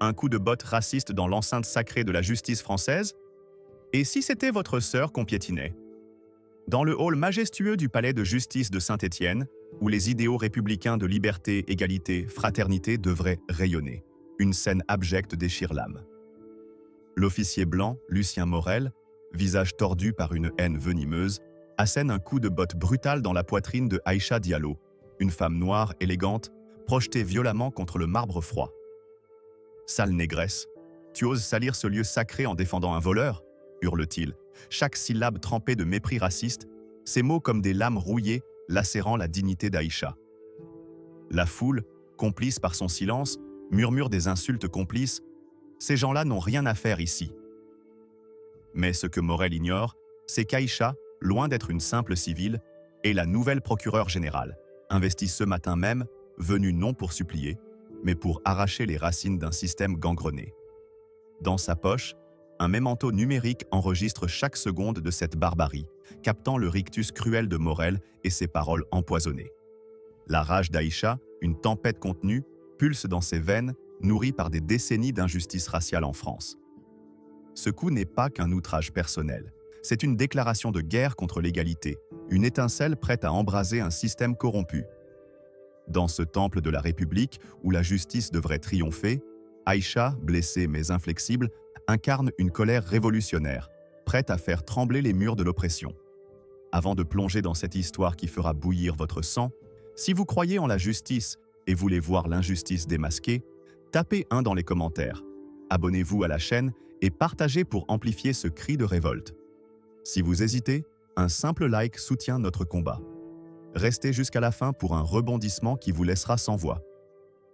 Un coup de botte raciste dans l'enceinte sacrée de la justice française? Et si c'était votre sœur qu'on piétinait? Dans le hall majestueux du palais de justice de Saint-Étienne, où les idéaux républicains de liberté, égalité, fraternité devraient rayonner, une scène abjecte déchire l'âme. L'officier blanc, Lucien Morel, visage tordu par une haine venimeuse, assène un coup de botte brutal dans la poitrine de Aïcha Diallo, une femme noire, élégante, projetée violemment contre le marbre froid. Sale négresse, tu oses salir ce lieu sacré en défendant un voleur? Hurle-t-il, chaque syllabe trempée de mépris raciste, ces mots comme des lames rouillées lacérant la dignité d'Aïcha. La foule, complice par son silence, murmure des insultes complices. Ces gens-là n'ont rien à faire ici. Mais ce que Morel ignore, c'est qu'Aïcha, loin d'être une simple civile, est la nouvelle procureure générale, investie ce matin même, venue non pour supplier, mais pour arracher les racines d'un système gangrené. Dans sa poche, un mémento numérique enregistre chaque seconde de cette barbarie, captant le rictus cruel de Morel et ses paroles empoisonnées. La rage d'Aïcha, une tempête contenue, pulse dans ses veines, nourrie par des décennies d'injustice raciale en France. Ce coup n'est pas qu'un outrage personnel, c'est une déclaration de guerre contre l'égalité, une étincelle prête à embraser un système corrompu. Dans ce temple de la République où la justice devrait triompher, Aïcha, blessée mais inflexible, incarne une colère révolutionnaire, prête à faire trembler les murs de l'oppression. Avant de plonger dans cette histoire qui fera bouillir votre sang, si vous croyez en la justice et voulez voir l'injustice démasquée, tapez 1 dans les commentaires. Abonnez-vous à la chaîne et partagez pour amplifier ce cri de révolte. Si vous hésitez, un simple like soutient notre combat. Restez jusqu'à la fin pour un rebondissement qui vous laissera sans voix.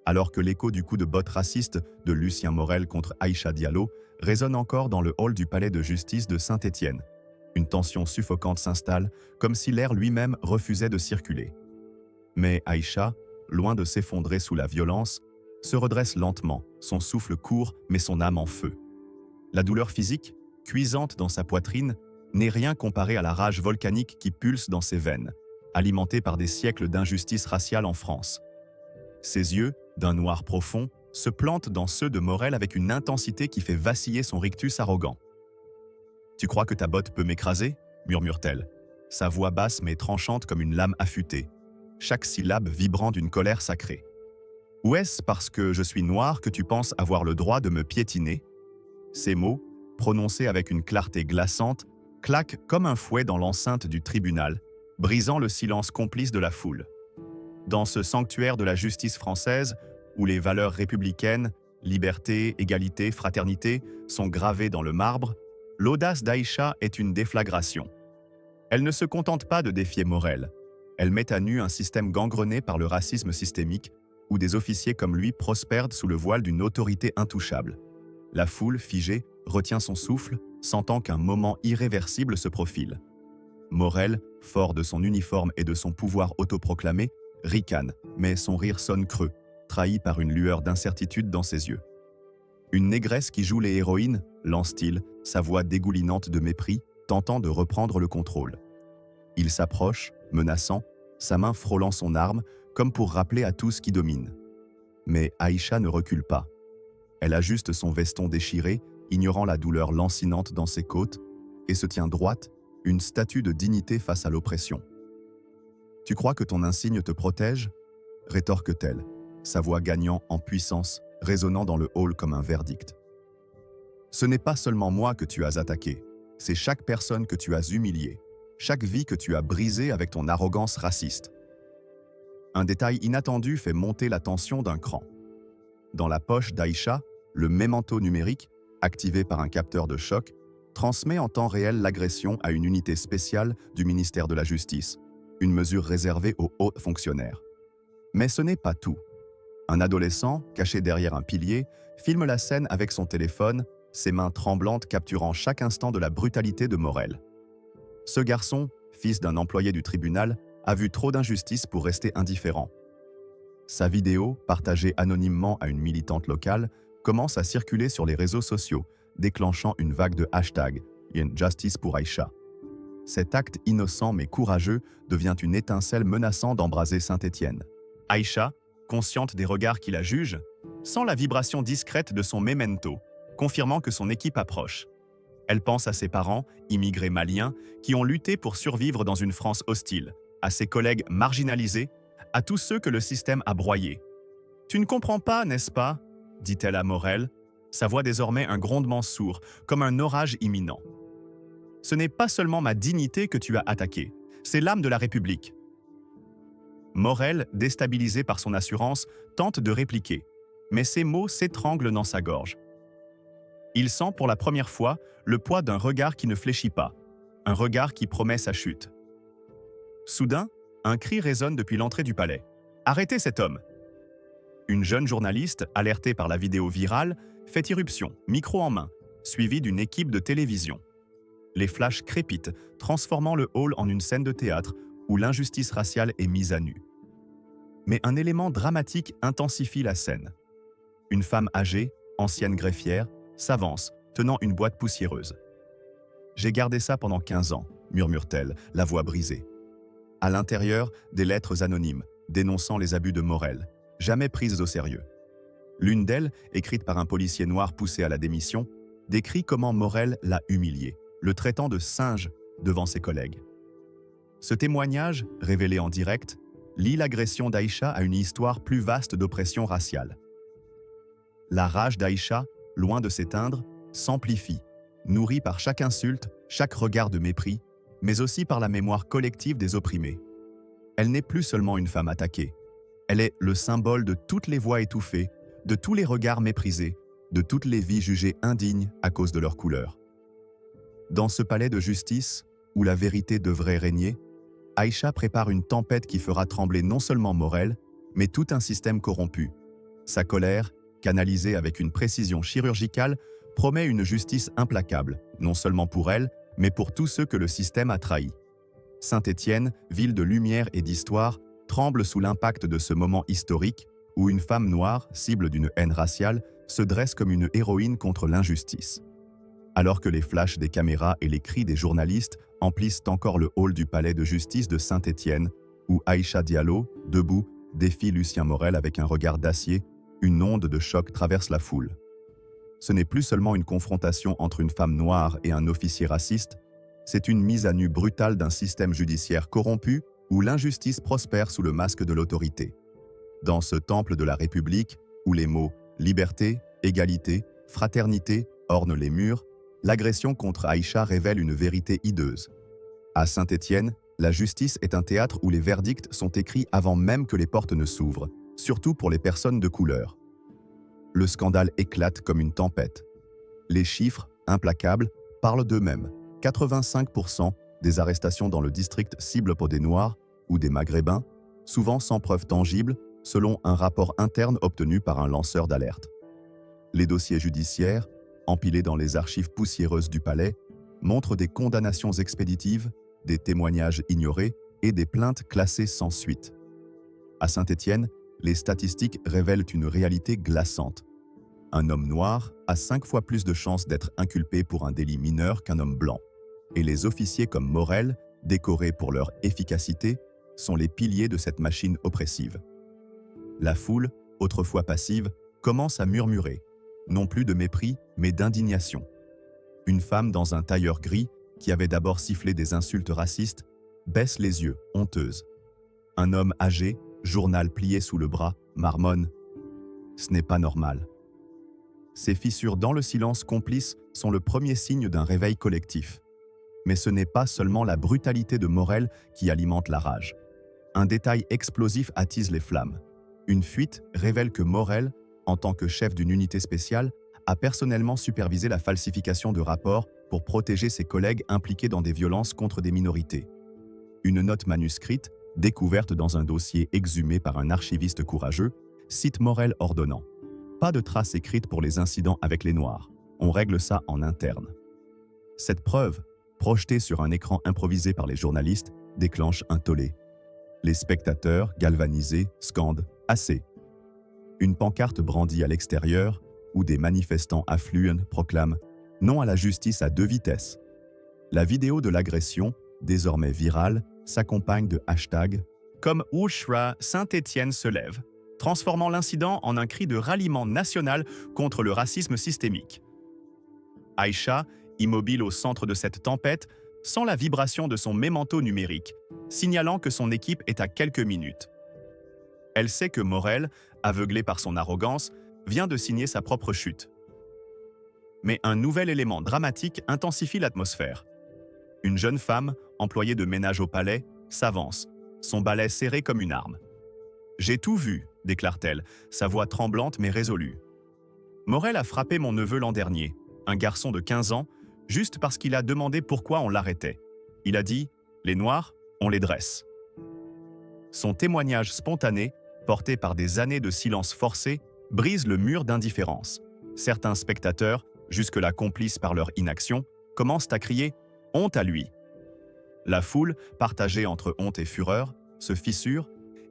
Alors que l'écho du coup de botte raciste de Lucien Morel contre Aïcha Diallo résonne encore dans le hall du palais de justice de Saint-Étienne, une tension suffocante s'installe, comme si l'air lui-même refusait de circuler. Mais Aïcha, loin de s'effondrer sous la violence, se redresse lentement, son souffle court mais son âme en feu. La douleur physique, cuisante dans sa poitrine, n'est rien comparée à la rage volcanique qui pulse dans ses veines, alimentée par des siècles d'injustice raciale en France. Ses yeux, d'un noir profond, se plantent dans ceux de Morel avec une intensité qui fait vaciller son rictus arrogant. « Tu crois que ta botte peut m'écraser » murmure-t-elle, sa voix basse mais tranchante comme une lame affûtée, chaque syllabe vibrant d'une colère sacrée. « Ou est-ce parce que je suis noir que tu penses avoir le droit de me piétiner ?» Ces mots, prononcés avec une clarté glaçante, claquent comme un fouet dans l'enceinte du tribunal, brisant le silence complice de la foule. Dans ce sanctuaire de la justice française, où les valeurs républicaines, liberté, égalité, fraternité, sont gravées dans le marbre, l'audace d'Aïcha est une déflagration. Elle ne se contente pas de défier Morel. Elle met à nu un système gangrené par le racisme systémique, où des officiers comme lui prospèrent sous le voile d'une autorité intouchable. La foule, figée, retient son souffle, sentant qu'un moment irréversible se profile. Morel, fort de son uniforme et de son pouvoir autoproclamé, ricane, mais son rire sonne creux, trahi par une lueur d'incertitude dans ses yeux. Une négresse qui joue les héroïnes, lance-t-il, sa voix dégoulinante de mépris, tentant de reprendre le contrôle. Il s'approche, menaçant, sa main frôlant son arme, comme pour rappeler à tous qui domine. Mais Aïcha ne recule pas. Elle ajuste son veston déchiré, ignorant la douleur lancinante dans ses côtes, et se tient droite, une statue de dignité face à l'oppression. « Tu crois que ton insigne te protège » rétorque-t-elle, sa voix gagnant en puissance, résonnant dans le hall comme un verdict. « Ce n'est pas seulement moi que tu as attaqué, c'est chaque personne que tu as humiliée, chaque vie que tu as brisée avec ton arrogance raciste. » Un détail inattendu fait monter la tension d'un cran. Dans la poche d'Aïcha, le mémento numérique, activé par un capteur de choc, transmet en temps réel l'agression à une unité spéciale du ministère de la Justice, une mesure réservée aux hauts fonctionnaires. Mais ce n'est pas tout. Un adolescent, caché derrière un pilier, filme la scène avec son téléphone, ses mains tremblantes capturant chaque instant de la brutalité de Morel. Ce garçon, fils d'un employé du tribunal, a vu trop d'injustice pour rester indifférent. Sa vidéo, partagée anonymement à une militante locale, commence à circuler sur les réseaux sociaux, déclenchant une vague de hashtags « Justice pour Aïcha ». Cet acte innocent mais courageux devient une étincelle menaçant d'embraser Saint-Étienne. Aïcha, consciente des regards qui la jugent, sent la vibration discrète de son memento, confirmant que son équipe approche. Elle pense à ses parents, immigrés maliens, qui ont lutté pour survivre dans une France hostile, à ses collègues marginalisés, à tous ceux que le système a broyés. « Tu ne comprends pas, n'est-ce pas ?» dit-elle à Morel, sa voix désormais un grondement sourd, comme un orage imminent. « Ce n'est pas seulement ma dignité que tu as attaquée, c'est l'âme de la République. » Morel, déstabilisé par son assurance, tente de répliquer, mais ses mots s'étranglent dans sa gorge. Il sent pour la première fois le poids d'un regard qui ne fléchit pas, un regard qui promet sa chute. Soudain, un cri résonne depuis l'entrée du palais. « Arrêtez cet homme !» Une jeune journaliste, alertée par la vidéo virale, fait irruption, micro en main, suivie d'une équipe de télévision. Les flashs crépitent, transformant le hall en une scène de théâtre où l'injustice raciale est mise à nu. Mais un élément dramatique intensifie la scène. Une femme âgée, ancienne greffière, s'avance, tenant une boîte poussiéreuse. « J'ai gardé ça pendant 15 ans, murmure-t-elle, la voix brisée. À l'intérieur, des lettres anonymes, dénonçant les abus de Morel, jamais prises au sérieux. L'une d'elles, écrite par un policier noir poussé à la démission, décrit comment Morel l'a humilié, le traitant de singe devant ses collègues. Ce témoignage, révélé en direct, lie l'agression d'Aïcha à une histoire plus vaste d'oppression raciale. La rage d'Aïcha, loin de s'éteindre, s'amplifie, nourrie par chaque insulte, chaque regard de mépris, mais aussi par la mémoire collective des opprimés. Elle n'est plus seulement une femme attaquée. Elle est le symbole de toutes les voix étouffées, de tous les regards méprisés, de toutes les vies jugées indignes à cause de leur couleur. Dans ce palais de justice, où la vérité devrait régner, Aïcha prépare une tempête qui fera trembler non seulement Morel, mais tout un système corrompu. Sa colère, canalisée avec une précision chirurgicale, promet une justice implacable, non seulement pour elle, mais pour tous ceux que le système a trahis. Saint-Étienne, ville de lumière et d'histoire, tremble sous l'impact de ce moment historique où une femme noire, cible d'une haine raciale, se dresse comme une héroïne contre l'injustice. Alors que les flashs des caméras et les cris des journalistes emplissent encore le hall du palais de justice de Saint-Étienne, où Aïcha Diallo, debout, défie Lucien Morel avec un regard d'acier, une onde de choc traverse la foule. Ce n'est plus seulement une confrontation entre une femme noire et un officier raciste, c'est une mise à nu brutale d'un système judiciaire corrompu où l'injustice prospère sous le masque de l'autorité. Dans ce temple de la République, où les mots « liberté »,« égalité »,« fraternité » ornent les murs, l'agression contre Aïcha révèle une vérité hideuse. À Saint-Étienne, la justice est un théâtre où les verdicts sont écrits avant même que les portes ne s'ouvrent, surtout pour les personnes de couleur. Le scandale éclate comme une tempête. Les chiffres, implacables, parlent d'eux-mêmes. 85% des arrestations dans le district ciblent pour des Noirs ou des Maghrébins, souvent sans preuve tangible, selon un rapport interne obtenu par un lanceur d'alerte. Les dossiers judiciaires, empilés dans les archives poussiéreuses du palais, montrent des condamnations expéditives, des témoignages ignorés et des plaintes classées sans suite. À Saint-Étienne, les statistiques révèlent une réalité glaçante. Un homme noir a 5 fois plus de chances d'être inculpé pour un délit mineur qu'un homme blanc. Et les officiers comme Morel, décorés pour leur efficacité, sont les piliers de cette machine oppressive. La foule, autrefois passive, commence à murmurer, non plus de mépris, mais d'indignation. Une femme dans un tailleur gris, qui avait d'abord sifflé des insultes racistes, baisse les yeux, honteuse. Un homme âgé, journal plié sous le bras, marmonne « Ce n'est pas normal ». Ces fissures dans le silence complice sont le premier signe d'un réveil collectif. Mais ce n'est pas seulement la brutalité de Morel qui alimente la rage. Un détail explosif attise les flammes. Une fuite révèle que Morel, en tant que chef d'une unité spéciale, a personnellement supervisé la falsification de rapports pour protéger ses collègues impliqués dans des violences contre des minorités. Une note manuscrite, découverte dans un dossier exhumé par un archiviste courageux, cite Morel ordonnant « Pas de traces écrites pour les incidents avec les Noirs. On règle ça en interne. » Cette preuve, projetée sur un écran improvisé par les journalistes, déclenche un tollé. Les spectateurs, galvanisés, scandent « Assez !» Une pancarte brandie à l'extérieur, où des manifestants affluent, proclament « Non à la justice à 2 vitesses ». La vidéo de l'agression, désormais virale, s'accompagne de hashtags comme « Ouchra, Saint-Étienne se lève ». transformant l'incident en un cri de ralliement national contre le racisme systémique. Aïcha, immobile au centre de cette tempête, sent la vibration de son mémento numérique, signalant que son équipe est à quelques minutes. Elle sait que Morel, aveuglé par son arrogance, vient de signer sa propre chute. Mais un nouvel élément dramatique intensifie l'atmosphère. Une jeune femme, employée de ménage au palais, s'avance, son balai serré comme une arme. « J'ai tout vu », déclare-t-elle, sa voix tremblante mais résolue. « Morel a frappé mon neveu l'an dernier, un garçon de 15 ans, juste parce qu'il a demandé pourquoi on l'arrêtait. Il a dit « Les Noirs, on les dresse ». Son témoignage spontané, porté par des années de silence forcé, brise le mur d'indifférence. Certains spectateurs, jusque-là complices par leur inaction, commencent à crier « Honte à lui ». La foule, partagée entre honte et fureur, se fissure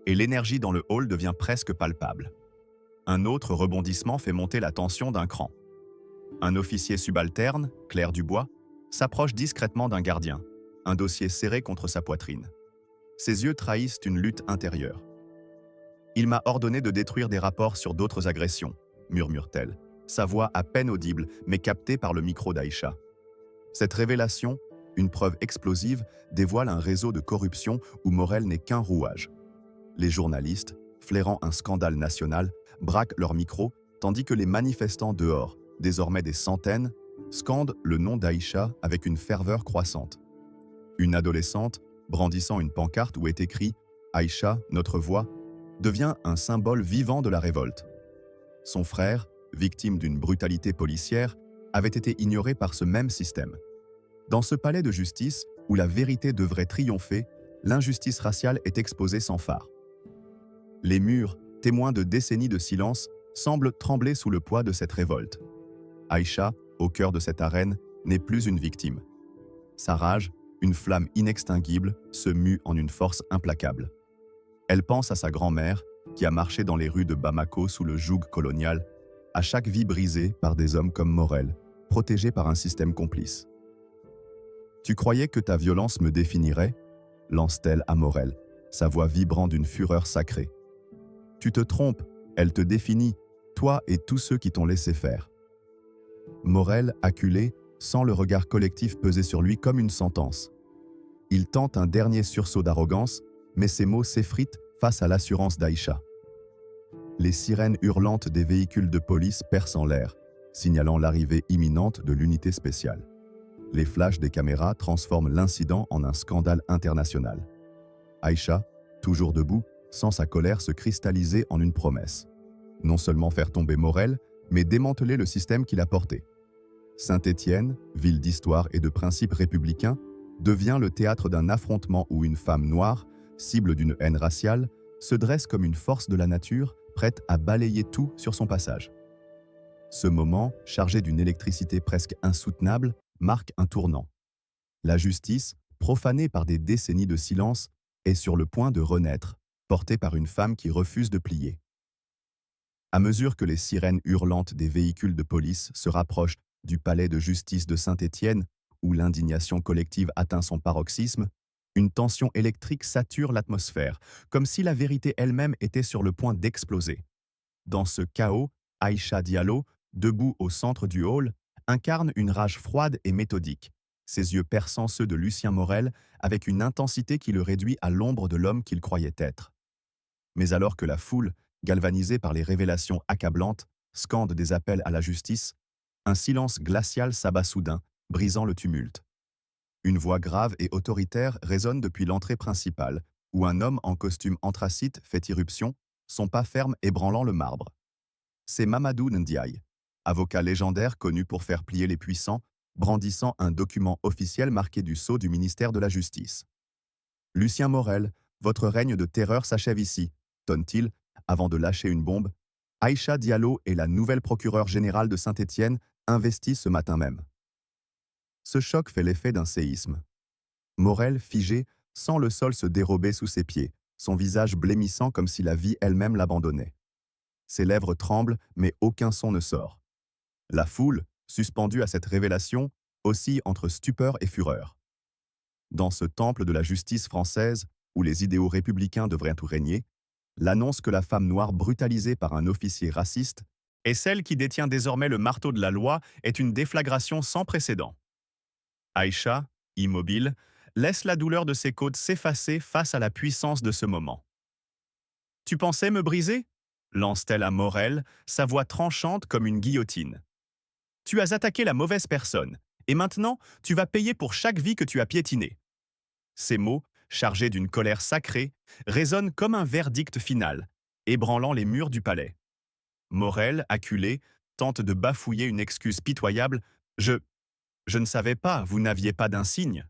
et l'énergie dans le hall devient presque palpable. Un autre rebondissement fait monter la tension d'un cran. Un officier subalterne, Claire Dubois, s'approche discrètement d'un gardien, un dossier serré contre sa poitrine. Ses yeux trahissent une lutte intérieure. « Il m'a ordonné de détruire des rapports sur d'autres agressions », murmure-t-elle, sa voix à peine audible mais captée par le micro d'Aïcha. Cette révélation, une preuve explosive, dévoile un réseau de corruption où Morel n'est qu'un rouage. Les journalistes, flairant un scandale national, braquent leurs micros, tandis que les manifestants dehors, désormais des centaines, scandent le nom d'Aïcha avec une ferveur croissante. Une adolescente, brandissant une pancarte où est écrit « Aïcha, notre voix », devient un symbole vivant de la révolte. Son frère, victime d'une brutalité policière, avait été ignoré par ce même système. Dans ce palais de justice, où la vérité devrait triompher, l'injustice raciale est exposée sans phare. Les murs, témoins de décennies de silence, semblent trembler sous le poids de cette révolte. Aïcha, au cœur de cette arène, n'est plus une victime. Sa rage, une flamme inextinguible, se mue en une force implacable. Elle pense à sa grand-mère, qui a marché dans les rues de Bamako sous le joug colonial, à chaque vie brisée par des hommes comme Morel, protégés par un système complice. « Tu croyais que ta violence me définirait ?» lance-t-elle à Morel, sa voix vibrant d'une fureur sacrée. « Tu te trompes, elle te définit, toi et tous ceux qui t'ont laissé faire. » Morel, acculé, sent le regard collectif peser sur lui comme une sentence. Il tente un dernier sursaut d'arrogance, mais ses mots s'effritent face à l'assurance d'Aïcha. Les sirènes hurlantes des véhicules de police percent en l'air, signalant l'arrivée imminente de l'unité spéciale. Les flashs des caméras transforment l'incident en un scandale international. Aïcha, toujours debout, sent sa colère se cristalliser en une promesse. Non seulement faire tomber Morel, mais démanteler le système qu'il a porté. Saint-Étienne, ville d'histoire et de principes républicains, devient le théâtre d'un affrontement où une femme noire, cible d'une haine raciale, se dresse comme une force de la nature, prête à balayer tout sur son passage. Ce moment, chargé d'une électricité presque insoutenable, marque un tournant. La justice, profanée par des décennies de silence, est sur le point de renaître, portée par une femme qui refuse de plier. À mesure que les sirènes hurlantes des véhicules de police se rapprochent du palais de justice de Saint-Étienne, où l'indignation collective atteint son paroxysme, une tension électrique sature l'atmosphère, comme si la vérité elle-même était sur le point d'exploser. Dans ce chaos, Aïcha Diallo, debout au centre du hall, incarne une rage froide et méthodique, ses yeux perçant ceux de Lucien Morel avec une intensité qui le réduit à l'ombre de l'homme qu'il croyait être. Mais alors que la foule, galvanisée par les révélations accablantes, scande des appels à la justice, un silence glacial s'abat soudain, brisant le tumulte. Une voix grave et autoritaire résonne depuis l'entrée principale, où un homme en costume anthracite fait irruption, son pas ferme ébranlant le marbre. C'est Mamadou Ndiaye, avocat légendaire connu pour faire plier les puissants, brandissant un document officiel marqué du sceau du ministère de la Justice. « Lucien Morel, votre règne de terreur s'achève ici », tonne-t-il, avant de lâcher une bombe. Aïcha Diallo est la nouvelle procureure générale de Saint-Étienne, investie ce matin même. Ce choc fait l'effet d'un séisme. Morel, figé, sent le sol se dérober sous ses pieds, son visage blêmissant comme si la vie elle-même l'abandonnait. Ses lèvres tremblent, mais aucun son ne sort. La foule, suspendue à cette révélation, oscille entre stupeur et fureur. Dans ce temple de la justice française, où les idéaux républicains devraient tout régner, l'annonce que la femme noire brutalisée par un officier raciste et celle qui détient désormais le marteau de la loi est une déflagration sans précédent. Aïcha, immobile, laisse la douleur de ses côtes s'effacer face à la puissance de ce moment. « Tu pensais me briser ?» lance-t-elle à Morel, sa voix tranchante comme une guillotine. « Tu as attaqué la mauvaise personne, et maintenant, tu vas payer pour chaque vie que tu as piétinée. » Ces mots, chargés d'une colère sacrée, résonnent comme un verdict final, ébranlant les murs du palais. Morel, acculé, tente de bafouiller une excuse pitoyable. « Je ne savais pas, vous n'aviez pas d'insigne. »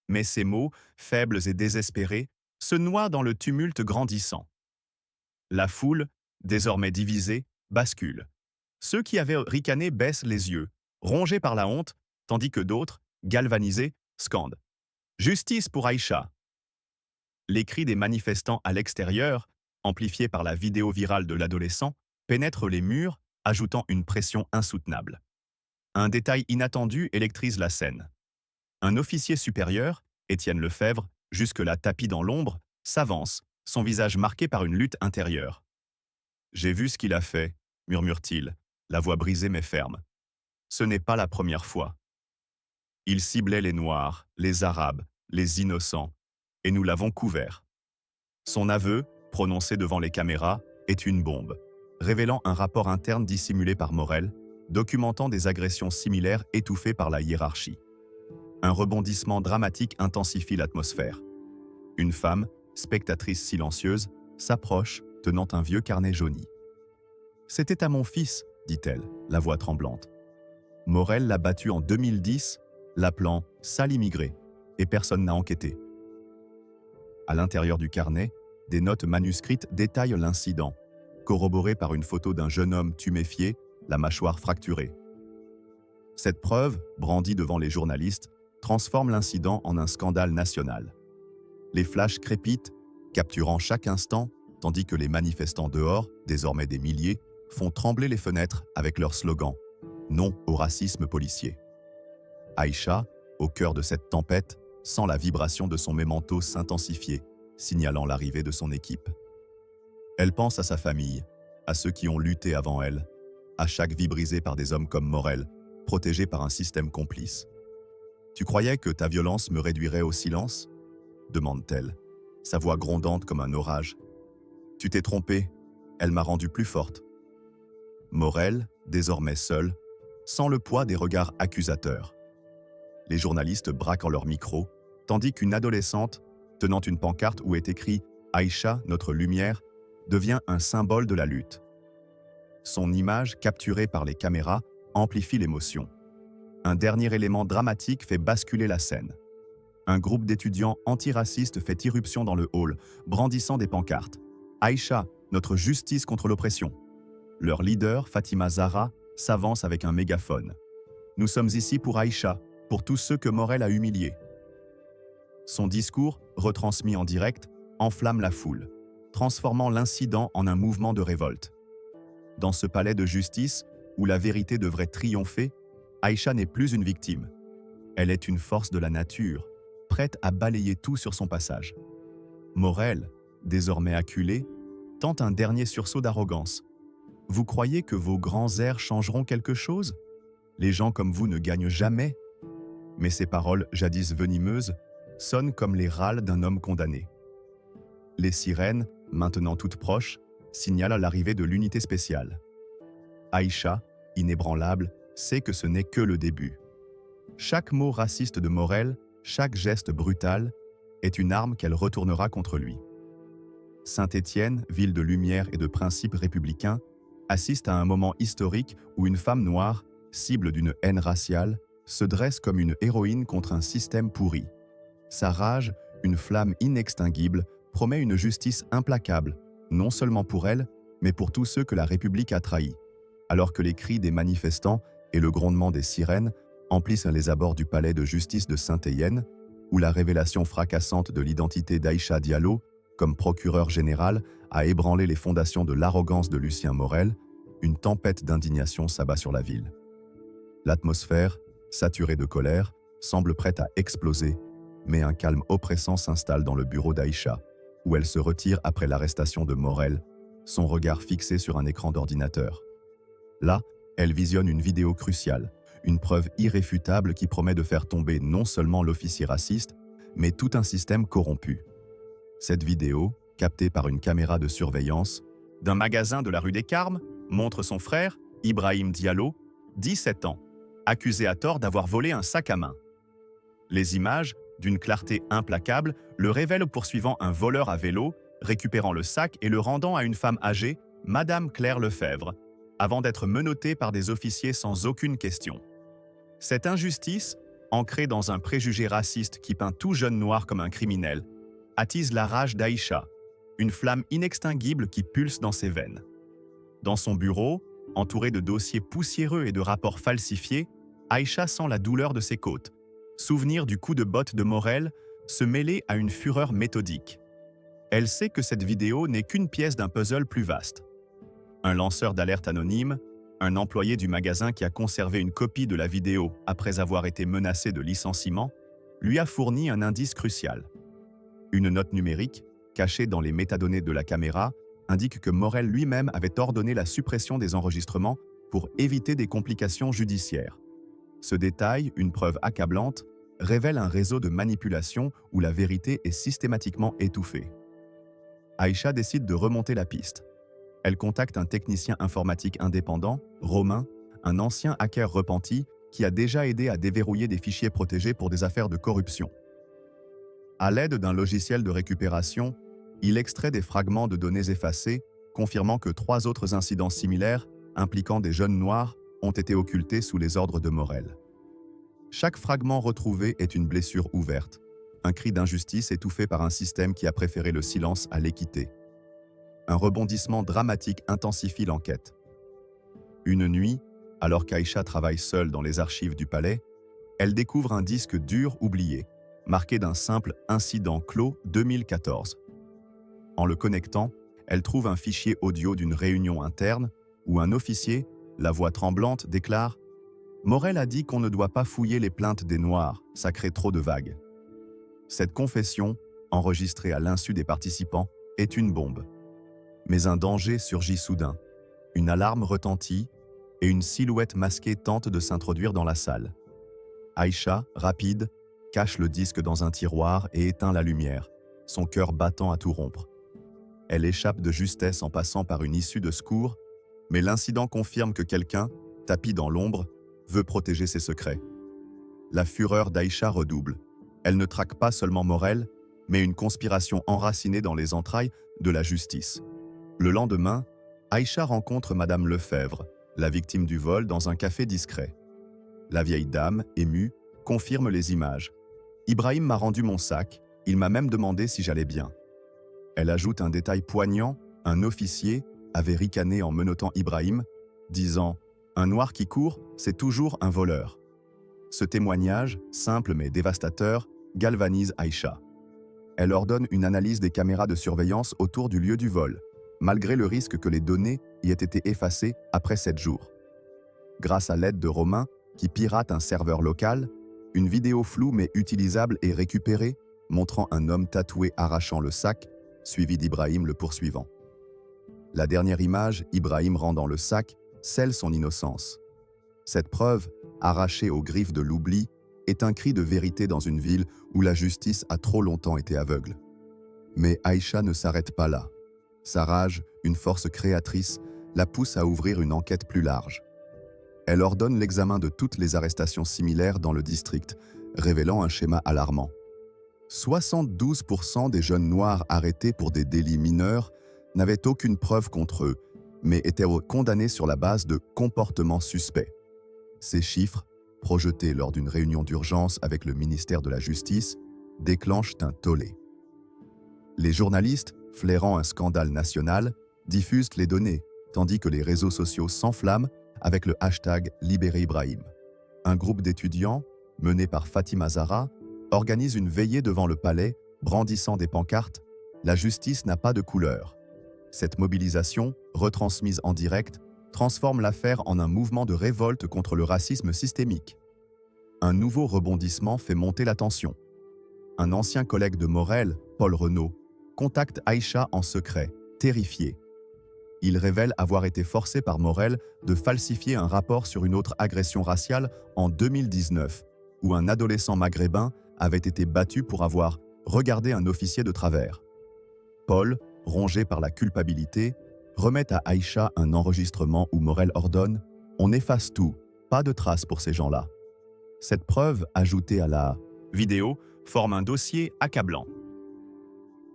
Mais ces mots, faibles et désespérés, se noient dans le tumulte grandissant. La foule, désormais divisée, bascule. Ceux qui avaient ricané baissent les yeux, rongés par la honte, tandis que d'autres, galvanisés, scandent « Justice pour Aïcha !» Les cris des manifestants à l'extérieur, amplifiés par la vidéo virale de l'adolescent, pénètrent les murs, ajoutant une pression insoutenable. Un détail inattendu électrise la scène. Un officier supérieur, Étienne Lefebvre, jusque-là tapi dans l'ombre, s'avance, son visage marqué par une lutte intérieure. « J'ai vu ce qu'il a fait », murmure-t-il, la voix brisée mais ferme. « Ce n'est pas la première fois. Il ciblait les Noirs, les Arabes, les innocents, et nous l'avons couvert. » Son aveu, prononcé devant les caméras, est une bombe, révélant un rapport interne dissimulé par Morel, documentant des agressions similaires étouffées par la hiérarchie. Un rebondissement dramatique intensifie l'atmosphère. Une femme, spectatrice silencieuse, s'approche, tenant un vieux carnet jauni. « C'était à mon fils, dit-elle, la voix tremblante. Morel l'a battu en 2010, l'appelant « sale immigré », et personne n'a enquêté. À l'intérieur du carnet, des notes manuscrites détaillent l'incident, corroborées par une photo d'un jeune homme tuméfié, la mâchoire fracturée. Cette preuve, brandie devant les journalistes, transforme l'incident en un scandale national. Les flashs crépitent, capturant chaque instant, tandis que les manifestants dehors, désormais des milliers, font trembler les fenêtres avec leur slogan « Non au racisme policier ». Aïcha, au cœur de cette tempête, sent la vibration de son mémento s'intensifier, signalant l'arrivée de son équipe. Elle pense à sa famille, à ceux qui ont lutté avant elle, à chaque vie brisée par des hommes comme Morel, protégés par un système complice. « Tu croyais que ta violence me réduirait au silence ?» demande-t-elle, sa voix grondante comme un orage. « Tu t'es trompé, elle m'a rendue plus forte. » Morel, désormais seul, sent le poids des regards accusateurs. Les journalistes braquent leur micro, tandis qu'une adolescente, tenant une pancarte où est écrit « Aïcha, notre lumière », devient un symbole de la lutte. Son image, capturée par les caméras, amplifie l'émotion. Un dernier élément dramatique fait basculer la scène. Un groupe d'étudiants antiracistes fait irruption dans le hall, brandissant des pancartes. « Aïcha, notre justice contre l'oppression ». Leur leader, Fatima Zahra, s'avance avec un mégaphone. « Nous sommes ici pour Aïcha, pour tous ceux que Morel a humiliés. » Son discours, retransmis en direct, enflamme la foule, transformant l'incident en un mouvement de révolte. Dans ce palais de justice, où la vérité devrait triompher, Aïcha n'est plus une victime. Elle est une force de la nature, prête à balayer tout sur son passage. Morel, désormais acculé, tente un dernier sursaut d'arrogance. « Vous croyez que vos grands airs changeront quelque chose? Les gens comme vous ne gagnent jamais. » Mais ces paroles, jadis venimeuses, sonnent comme les râles d'un homme condamné. Les sirènes, maintenant toutes proches, signalent l'arrivée de l'unité spéciale. Aïcha, inébranlable, sait que ce n'est que le début. Chaque mot raciste de Morel, chaque geste brutal, est une arme qu'elle retournera contre lui. Saint-Étienne, ville de lumière et de principes républicains, assiste à un moment historique où une femme noire, cible d'une haine raciale, se dresse comme une héroïne contre un système pourri. Sa rage, une flamme inextinguible, promet une justice implacable, non seulement pour elle, mais pour tous ceux que la République a trahis, alors que les cris des manifestants et le grondement des sirènes emplissent les abords du palais de justice de Saint-Étienne, où la révélation fracassante de l'identité d'Aïcha Diallo, comme procureur général, a ébranlé les fondations de l'arrogance de Lucien Morel, une tempête d'indignation s'abat sur la ville. L'atmosphère, saturée de colère, semble prête à exploser, mais un calme oppressant s'installe dans le bureau d'Aïcha. où elle se retire après l'arrestation de Morel, son regard fixé sur un écran d'ordinateur. Là, elle visionne une vidéo cruciale, une preuve irréfutable qui promet de faire tomber non seulement l'officier raciste, mais tout un système corrompu. Cette vidéo, captée par une caméra de surveillance d'un magasin de la rue des Carmes, montre son frère, Ibrahim Diallo, 17 ans, accusé à tort d'avoir volé un sac à main. Les images, d'une clarté implacable, le révèlent poursuivant un voleur à vélo, récupérant le sac et le rendant à une femme âgée, Madame Claire Lefebvre, avant d'être menotté par des officiers sans aucune question. Cette injustice, ancrée dans un préjugé raciste qui peint tout jeune noir comme un criminel, attise la rage d'Aïcha, une flamme inextinguible qui pulse dans ses veines. Dans son bureau, entouré de dossiers poussiéreux et de rapports falsifiés, Aïcha sent la douleur de ses côtes, souvenir du coup de botte de Morel se mêler à une fureur méthodique. Elle sait que cette vidéo n'est qu'une pièce d'un puzzle plus vaste. Un lanceur d'alerte anonyme, un employé du magasin qui a conservé une copie de la vidéo après avoir été menacé de licenciement, lui a fourni un indice crucial. Une note numérique, cachée dans les métadonnées de la caméra, indique que Morel lui-même avait ordonné la suppression des enregistrements pour éviter des complications judiciaires. Ce détail, une preuve accablante, révèle un réseau de manipulation où la vérité est systématiquement étouffée. Aïcha décide de remonter la piste. Elle contacte un technicien informatique indépendant, Romain, un ancien hacker repenti qui a déjà aidé à déverrouiller des fichiers protégés pour des affaires de corruption. À l'aide d'un logiciel de récupération, il extrait des fragments de données effacées, confirmant que 3 autres incidents similaires, impliquant des jeunes noirs, ont été occultés sous les ordres de Morel. Chaque fragment retrouvé est une blessure ouverte, un cri d'injustice étouffé par un système qui a préféré le silence à l'équité. Un rebondissement dramatique intensifie l'enquête. Une nuit, alors qu'Aïcha travaille seule dans les archives du palais, elle découvre un disque dur oublié, marqué d'un simple incident clos 2014. En le connectant, elle trouve un fichier audio d'une réunion interne où un officier, la voix tremblante, déclare « Morel a dit qu'on ne doit pas fouiller les plaintes des Noirs, ça crée trop de vagues. » Cette confession, enregistrée à l'insu des participants, est une bombe. Mais un danger surgit soudain. Une alarme retentit et une silhouette masquée tente de s'introduire dans la salle. Aïcha, rapide, cache le disque dans un tiroir et éteint la lumière, son cœur battant à tout rompre. Elle échappe de justesse en passant par une issue de secours, mais l'incident confirme que quelqu'un, tapi dans l'ombre, veut protéger ses secrets. La fureur d'Aïcha redouble. Elle ne traque pas seulement Morel, mais une conspiration enracinée dans les entrailles de la justice. Le lendemain, Aïcha rencontre Madame Lefebvre, la victime du vol, dans un café discret. La vieille dame, émue, confirme les images. « Ibrahim m'a rendu mon sac, il m'a même demandé si j'allais bien. » Elle ajoute un détail poignant, un officier avait ricané en menottant Ibrahim, disant « Un noir qui court, c'est toujours un voleur. » Ce témoignage, simple mais dévastateur, galvanise Aïcha. Elle ordonne une analyse des caméras de surveillance autour du lieu du vol, malgré le risque que les données y aient été effacées après 7 jours. Grâce à l'aide de Romain, qui pirate un serveur local, une vidéo floue mais utilisable est récupérée, montrant un homme tatoué arrachant le sac, suivi d'Ibrahim le poursuivant. La dernière image, Ibrahim rendant le sac, scelle son innocence. Cette preuve, arrachée aux griffes de l'oubli, est un cri de vérité dans une ville où la justice a trop longtemps été aveugle. Mais Aïcha ne s'arrête pas là. Sa rage, une force créatrice, la pousse à ouvrir une enquête plus large. Elle ordonne l'examen de toutes les arrestations similaires dans le district, révélant un schéma alarmant. 72% des jeunes noirs arrêtés pour des délits mineurs n'avaient aucune preuve contre eux, mais étaient condamnés sur la base de comportements suspects. Ces chiffres, projetés lors d'une réunion d'urgence avec le ministère de la Justice, déclenchent un tollé. Les journalistes, flairant un scandale national, diffusent les données, tandis que les réseaux sociaux s'enflamment avec le hashtag Libérez Ibrahim. Un groupe d'étudiants, mené par Fatima Zahra, organise une veillée devant le palais, brandissant des pancartes « La justice n'a pas de couleur ». Cette mobilisation, retransmise en direct, transforme l'affaire en un mouvement de révolte contre le racisme systémique. Un nouveau rebondissement fait monter la tension. Un ancien collègue de Morel, Paul Renaud, contacte Aïcha en secret, terrifié. Il révèle avoir été forcé par Morel de falsifier un rapport sur une autre agression raciale en 2019, où un adolescent maghrébin avait été battu pour avoir regardé un officier de travers. Paul, rongé par la culpabilité, remet à Aïcha un enregistrement où Morel ordonne « On efface tout, pas de traces pour ces gens-là ». Cette preuve, ajoutée à la vidéo, forme un dossier accablant.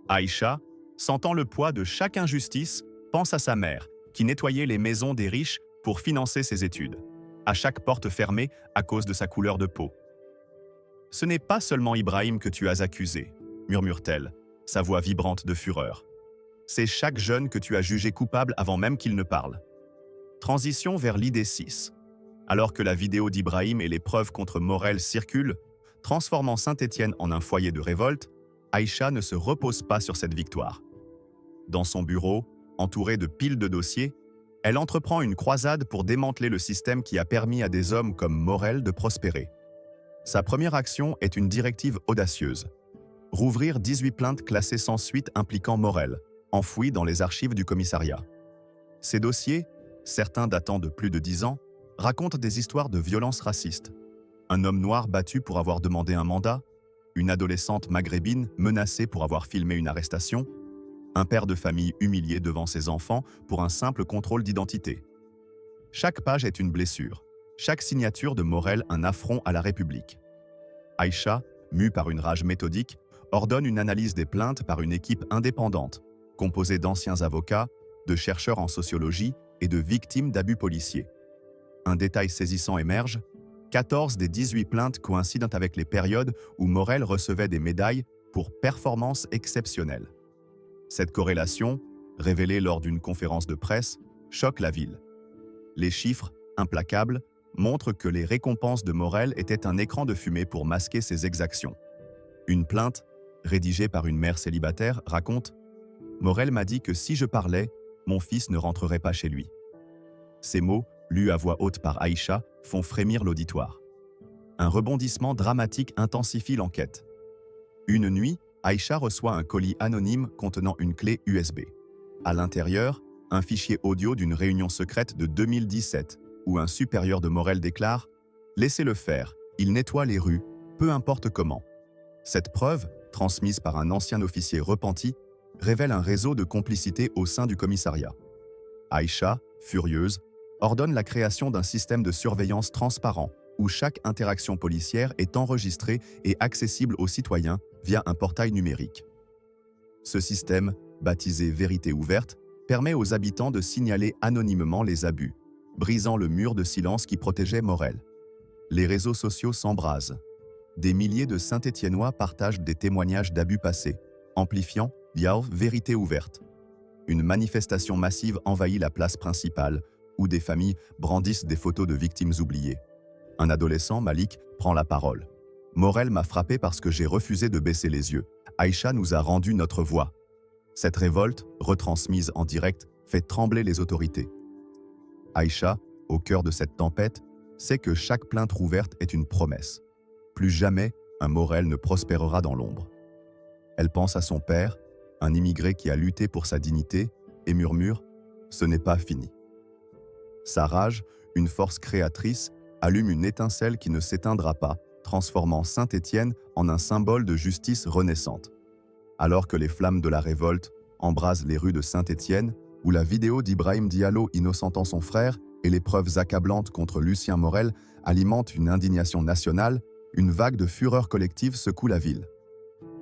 Aïcha, sentant le poids de chaque injustice, pense à sa mère, qui nettoyait les maisons des riches pour financer ses études, à chaque porte fermée à cause de sa couleur de peau. « Ce n'est pas seulement Ibrahim que tu as accusé, » murmure-t-elle, sa voix vibrante de fureur. « C'est chaque jeune que tu as jugé coupable avant même qu'il ne parle. » Transition vers l'idée 6. Alors que la vidéo d'Ibrahim et les preuves contre Morel circulent, transformant Saint-Étienne en un foyer de révolte, Aïcha ne se repose pas sur cette victoire. Dans son bureau, entourée de piles de dossiers, elle entreprend une croisade pour démanteler le système qui a permis à des hommes comme Morel de prospérer. Sa première action est une directive audacieuse. Rouvrir 18 plaintes classées sans suite impliquant Morel, enfouies dans les archives du commissariat. Ces dossiers, certains datant de plus de 10 ans, racontent des histoires de violences racistes. Un homme noir battu pour avoir demandé un mandat, une adolescente maghrébine menacée pour avoir filmé une arrestation, un père de famille humilié devant ses enfants pour un simple contrôle d'identité. Chaque page est une blessure, chaque signature de Morel un affront à la République. Aïcha, mue par une rage méthodique, ordonne une analyse des plaintes par une équipe indépendante, composée d'anciens avocats, de chercheurs en sociologie et de victimes d'abus policiers. Un détail saisissant émerge, 14 des 18 plaintes coïncident avec les périodes où Morel recevait des médailles pour performances exceptionnelles. Cette corrélation, révélée lors d'une conférence de presse, choque la ville. Les chiffres, implacables, montrent que les récompenses de Morel étaient un écran de fumée pour masquer ses exactions. Une plainte, rédigée par une mère célibataire, raconte « Morel m'a dit que si je parlais, mon fils ne rentrerait pas chez lui ». Ces mots, lus à voix haute par Aïcha, font frémir l'auditoire. Un rebondissement dramatique intensifie l'enquête. Une nuit, Aïcha reçoit un colis anonyme contenant une clé USB. À l'intérieur, un fichier audio d'une réunion secrète de 2017, où un supérieur de Morel déclare « Laissez-le faire, il nettoie les rues, peu importe comment ». Cette preuve, transmise par un ancien officier repenti, révèle un réseau de complicité au sein du commissariat. Aïcha, furieuse, ordonne la création d'un système de surveillance transparent où chaque interaction policière est enregistrée et accessible aux citoyens via un portail numérique. Ce système, baptisé Vérité ouverte, permet aux habitants de signaler anonymement les abus, brisant le mur de silence qui protégeait Morel. Les réseaux sociaux s'embrasent. Des milliers de Saint-Étiennois partagent des témoignages d'abus passés, amplifiant via Vérité ouverte. Une manifestation massive envahit la place principale, où des familles brandissent des photos de victimes oubliées. Un adolescent, Malik, prend la parole. « Morel m'a frappé parce que j'ai refusé de baisser les yeux. Aïcha nous a rendu notre voix. » Cette révolte, retransmise en direct, fait trembler les autorités. Aïcha, au cœur de cette tempête, sait que chaque plainte rouverte est une promesse. Plus jamais, un Morel ne prospérera dans l'ombre. Elle pense à son père, un immigré qui a lutté pour sa dignité, et murmure « Ce n'est pas fini ». Sa rage, une force créatrice, allume une étincelle qui ne s'éteindra pas, transformant Saint-Étienne en un symbole de justice renaissante. Alors que les flammes de la révolte embrasent les rues de Saint-Étienne, où la vidéo d'Ibrahim Diallo innocentant son frère et les preuves accablantes contre Lucien Morel alimentent une indignation nationale, une vague de fureur collective secoue la ville.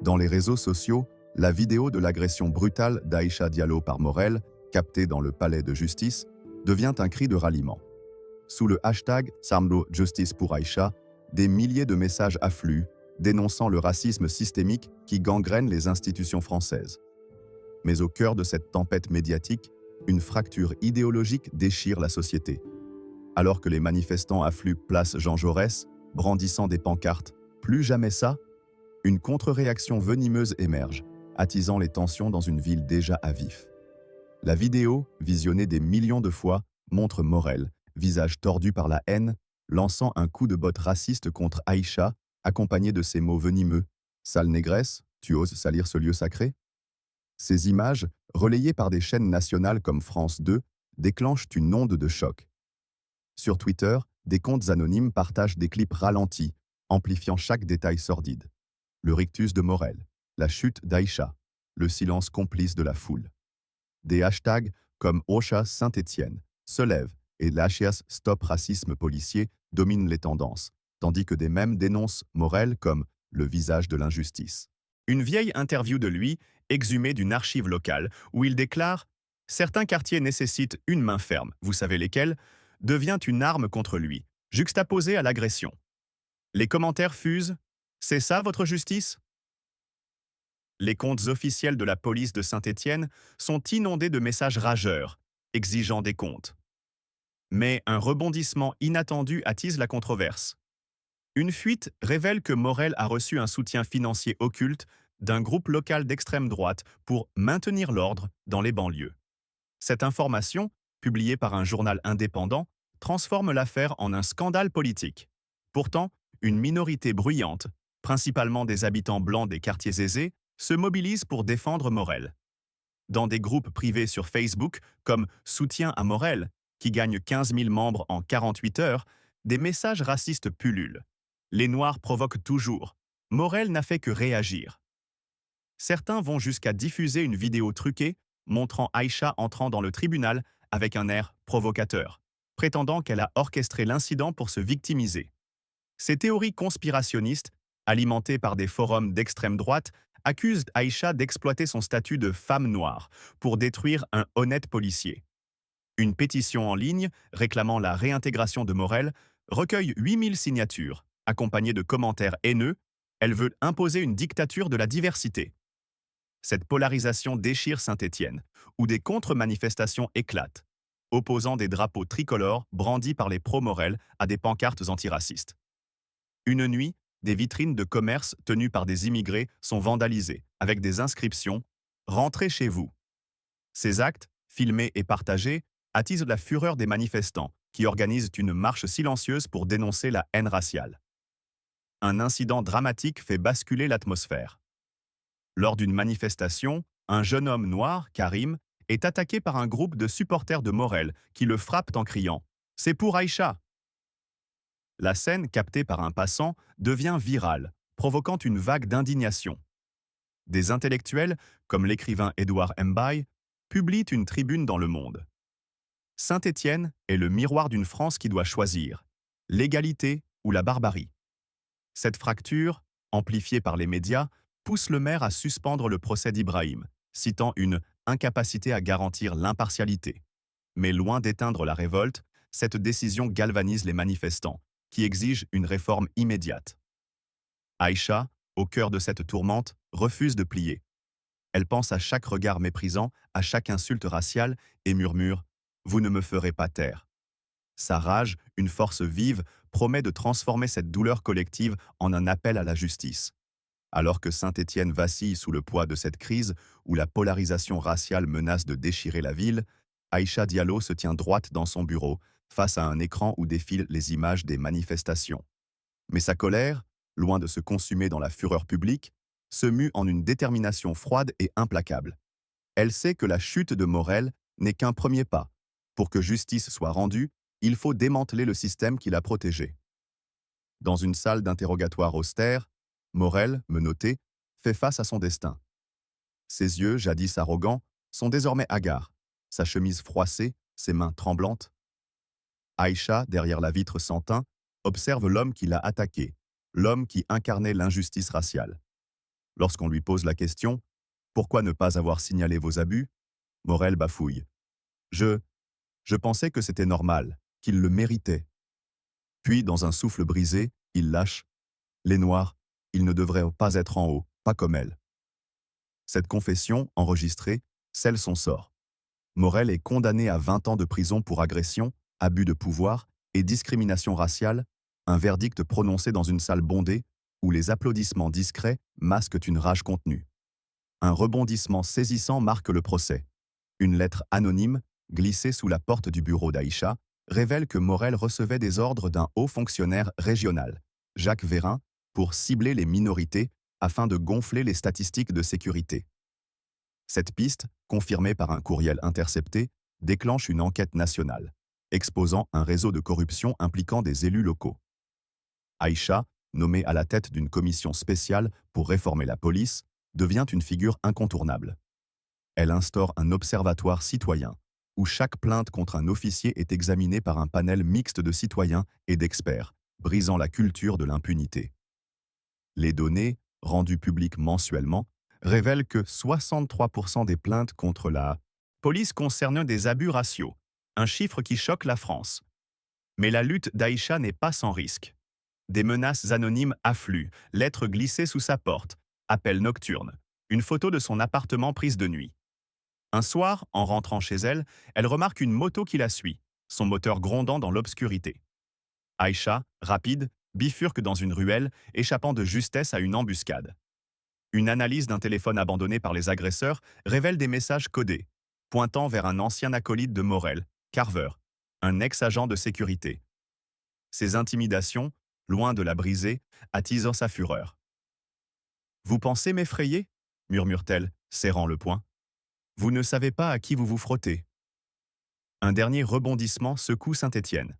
Dans les réseaux sociaux, la vidéo de l'agression brutale d'Aïcha Diallo par Morel, captée dans le palais de justice, devient un cri de ralliement. Sous le hashtag Samlo Justice pour Aïcha, des milliers de messages affluent, dénonçant le racisme systémique qui gangrène les institutions françaises. Mais au cœur de cette tempête médiatique, une fracture idéologique déchire la société. Alors que les manifestants affluent place Jean Jaurès, brandissant des pancartes « Plus jamais ça », une contre-réaction venimeuse émerge, attisant les tensions dans une ville déjà à vif. La vidéo, visionnée des millions de fois, montre Morel, visage tordu par la haine, lançant un coup de botte raciste contre Aïcha, accompagné de ces mots venimeux « Sale négresse, tu oses salir ce lieu sacré ?» Ces images, relayées par des chaînes nationales comme France 2, déclenchent une onde de choc. Sur Twitter, des comptes anonymes partagent des clips ralentis, amplifiant chaque détail sordide. Le rictus de Morel, la chute d'Aïcha, le silence complice de la foule. Des hashtags comme Ocha Saint-Étienne se lèvent et l'HS Stop Racisme Policier dominent les tendances, tandis que des mèmes dénoncent Morel comme le visage de l'injustice. Une vieille interview de lui, exhumée d'une archive locale, où il déclare « Certains quartiers nécessitent une main ferme, vous savez lesquels ?» devient une arme contre lui, juxtaposée à l'agression. Les commentaires fusent « C'est ça votre justice ?» Les comptes officiels de la police de Saint-Étienne sont inondés de messages rageurs, exigeant des comptes. Mais un rebondissement inattendu attise la controverse. Une fuite révèle que Morel a reçu un soutien financier occulte d'un groupe local d'extrême droite pour maintenir l'ordre dans les banlieues. Cette information, publiée par un journal indépendant, transforme l'affaire en un scandale politique. Pourtant, une minorité bruyante, principalement des habitants blancs des quartiers aisés, se mobilise pour défendre Morel. Dans des groupes privés sur Facebook, comme Soutien à Morel, qui gagne 15 000 membres en 48 heures, des messages racistes pullulent. Les Noirs provoquent toujours. Morel n'a fait que réagir. Certains vont jusqu'à diffuser une vidéo truquée montrant Aïcha entrant dans le tribunal avec un air provocateur, prétendant qu'elle a orchestré l'incident pour se victimiser. Ces théories conspirationnistes, alimentées par des forums d'extrême droite, accusent Aïcha d'exploiter son statut de femme noire pour détruire un honnête policier. Une pétition en ligne réclamant la réintégration de Morel recueille 8000 signatures, accompagnées de commentaires haineux. Elle veut imposer une dictature de la diversité. Cette polarisation déchire Saint-Étienne, où des contre-manifestations éclatent, opposant des drapeaux tricolores brandis par les pro-Morel à des pancartes antiracistes. Une nuit, des vitrines de commerce tenues par des immigrés sont vandalisées, avec des inscriptions « Rentrez chez vous ». Ces actes, filmés et partagés, attisent la fureur des manifestants, qui organisent une marche silencieuse pour dénoncer la haine raciale. Un incident dramatique fait basculer l'atmosphère. Lors d'une manifestation, un jeune homme noir, Karim, est attaqué par un groupe de supporters de Morel qui le frappent en criant « C'est pour Aïcha !» La scène, captée par un passant, devient virale, provoquant une vague d'indignation. Des intellectuels, comme l'écrivain Édouard Mbaye, publient une tribune dans Le Monde. Saint-Étienne est le miroir d'une France qui doit choisir l'égalité ou la barbarie. Cette fracture, amplifiée par les médias, pousse le maire à suspendre le procès d'Ibrahim, citant une incapacité à garantir l'impartialité. Mais loin d'éteindre la révolte, cette décision galvanise les manifestants, qui exigent une réforme immédiate. Aïcha, au cœur de cette tourmente, refuse de plier. Elle pense à chaque regard méprisant, à chaque insulte raciale et murmure « Vous ne me ferez pas taire ». Sa rage, une force vive, promet de transformer cette douleur collective en un appel à la justice. Alors que Saint-Étienne vacille sous le poids de cette crise, où la polarisation raciale menace de déchirer la ville, Aïcha Diallo se tient droite dans son bureau, face à un écran où défilent les images des manifestations. Mais sa colère, loin de se consumer dans la fureur publique, se mue en une détermination froide et implacable. Elle sait que la chute de Morel n'est qu'un premier pas. Pour que justice soit rendue, il faut démanteler le système qui l'a protégé. Dans une salle d'interrogatoire austère, Morel, menotté, fait face à son destin. Ses yeux, jadis arrogants, sont désormais hagards, sa chemise froissée, ses mains tremblantes. Aïcha, derrière la vitre sans teint, observe l'homme qui l'a attaqué, l'homme qui incarnait l'injustice raciale. Lorsqu'on lui pose la question « Pourquoi ne pas avoir signalé vos abus ?» Morel bafouille. Je pensais que c'était normal, qu'il le méritait. » Puis, dans un souffle brisé, il lâche « Les Noirs, ils ne devraient pas être en haut, pas comme elle. » Cette confession, enregistrée, scelle son sort. Morel est condamné à 20 ans de prison pour agression, abus de pouvoir et discrimination raciale, un verdict prononcé dans une salle bondée où les applaudissements discrets masquent une rage contenue. Un rebondissement saisissant marque le procès. Une lettre anonyme, glissée sous la porte du bureau d'Aïcha, révèle que Morel recevait des ordres d'un haut fonctionnaire régional, Jacques Vérin, pour cibler les minorités afin de gonfler les statistiques de sécurité. Cette piste, confirmée par un courriel intercepté, déclenche une enquête nationale, exposant un réseau de corruption impliquant des élus locaux. Aïcha, nommée à la tête d'une commission spéciale pour réformer la police, devient une figure incontournable. Elle instaure un observatoire citoyen, où chaque plainte contre un officier est examinée par un panel mixte de citoyens et d'experts, brisant la culture de l'impunité. Les données, rendues publiques mensuellement, révèlent que 63% des plaintes contre la police concernent des abus raciaux, un chiffre qui choque la France. Mais la lutte d'Aïcha n'est pas sans risque. Des menaces anonymes affluent, lettres glissées sous sa porte, appels nocturnes, une photo de son appartement prise de nuit. Un soir, en rentrant chez elle, elle remarque une moto qui la suit, son moteur grondant dans l'obscurité. Aïcha, rapide, bifurque dans une ruelle, échappant de justesse à une embuscade. Une analyse d'un téléphone abandonné par les agresseurs révèle des messages codés, pointant vers un ancien acolyte de Morel, Carver, un ex-agent de sécurité. Ces intimidations, loin de la briser, attisent sa fureur. Vous pensez m'effrayer murmure-t-elle, serrant le poing. Vous ne savez pas à qui vous vous frottez. Un dernier rebondissement secoue Saint-Étienne.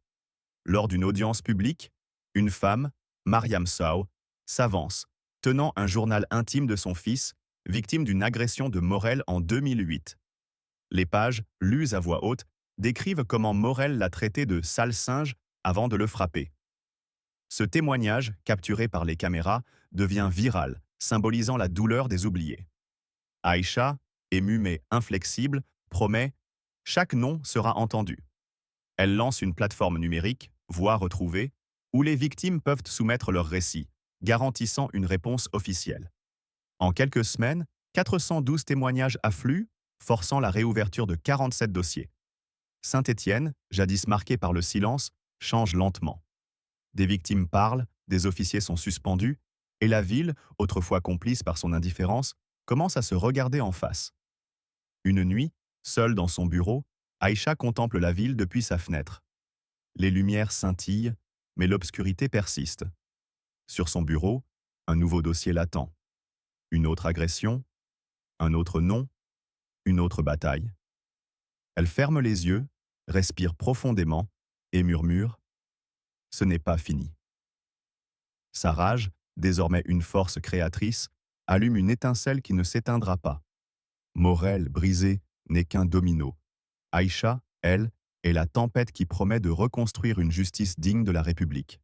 Lors d'une audience publique, une femme, Mariam Sow, s'avance, tenant un journal intime de son fils, victime d'une agression de Morel en 2008. Les pages, lues à voix haute, décrivent comment Morel l'a traité de sale singe avant de le frapper. Ce témoignage, capturé par les caméras, devient viral, symbolisant la douleur des oubliés. Aïcha, émue mais inflexible, promet « Chaque nom sera entendu ». Elle lance une plateforme numérique, Voix retrouvée, où les victimes peuvent soumettre leurs récits, garantissant une réponse officielle. En quelques semaines, 412 témoignages affluent, forçant la réouverture de 47 dossiers. Saint-Étienne, jadis marqué par le silence, change lentement. Des victimes parlent, des officiers sont suspendus, et la ville, autrefois complice par son indifférence, commence à se regarder en face. Une nuit, seule dans son bureau, Aïcha contemple la ville depuis sa fenêtre. Les lumières scintillent, mais l'obscurité persiste. Sur son bureau, un nouveau dossier l'attend. Une autre agression, un autre nom, une autre bataille. Elle ferme les yeux, respire profondément et murmure « Ce n'est pas fini ». Sa rage, désormais une force créatrice, allume une étincelle qui ne s'éteindra pas. Morel, brisé, n'est qu'un domino. Aïcha, elle, est la tempête qui promet de reconstruire une justice digne de la République.